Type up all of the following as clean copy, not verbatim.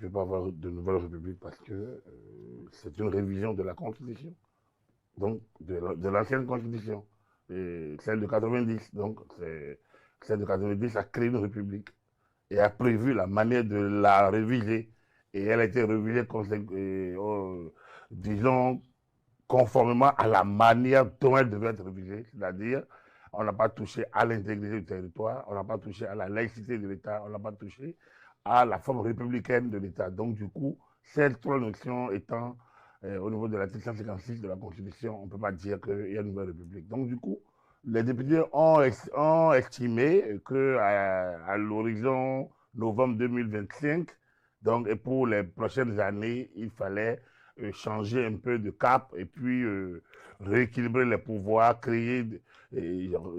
ne peut pas avoir de nouvelle république parce que c'est une révision de la Constitution, donc de l'ancienne Constitution, et celle de 90. Donc, celle de 90 a créé une république et a prévu la manière de la réviser. Et elle a été révisée, disons, conformément à la manière dont elle devait être révisée, c'est-à-dire on n'a pas touché à l'intégrité du territoire, on n'a pas touché à la laïcité de l'État, on n'a pas touché à la forme républicaine de l'État. Donc du coup, ces trois notions étant au niveau de l'article 156 de la Constitution, on ne peut pas dire qu'il y a une nouvelle république. Donc du coup, les députés ont estimé qu'à l'horizon novembre 2025, donc, et pour les prochaines années, il fallait changer un peu de cap et puis rééquilibrer les pouvoirs, créer,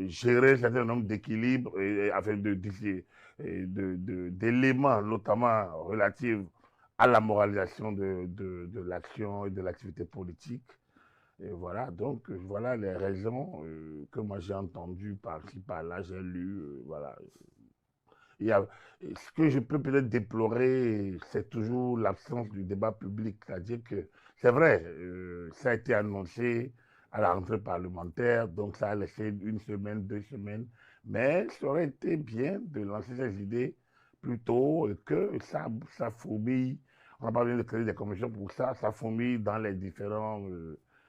gérer un certain nombre d'équilibres afin d'éléments, notamment relatifs à la moralisation de l'action et de l'activité politique. Et voilà, donc voilà les raisons que moi j'ai entendues par-ci, par-là, j'ai lu, voilà. Il y a, ce que je peux peut-être déplorer, c'est toujours l'absence du débat public. C'est-à-dire que, c'est vrai, ça a été annoncé à la rentrée parlementaire, donc ça a laissé une semaine, 2 semaines, mais ça aurait été bien de lancer ces idées plus tôt et que ça fourmille. On n'a pas besoin de créer des commissions pour ça, ça fourmille dans les différents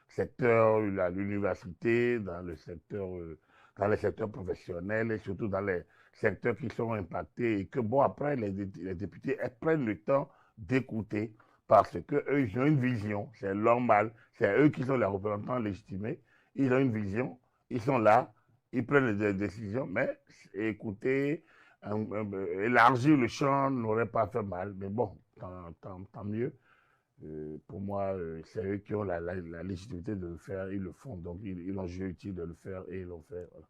secteurs, l'université, dans les secteurs professionnels et surtout dans les secteurs qui sont impactés et que, bon, après, les députés prennent le temps d'écouter parce qu'eux, ils ont une vision, c'est normal, c'est eux qui sont les représentants légitimés, ils ont une vision, ils sont là, ils prennent des décisions, mais écouter, élargir le champ n'aurait pas fait mal, mais bon, tant mieux. Pour moi, c'est eux qui ont la légitimité de le faire, ils le font, donc ils ont jugé utile de le faire et ils l'ont fait. Voilà.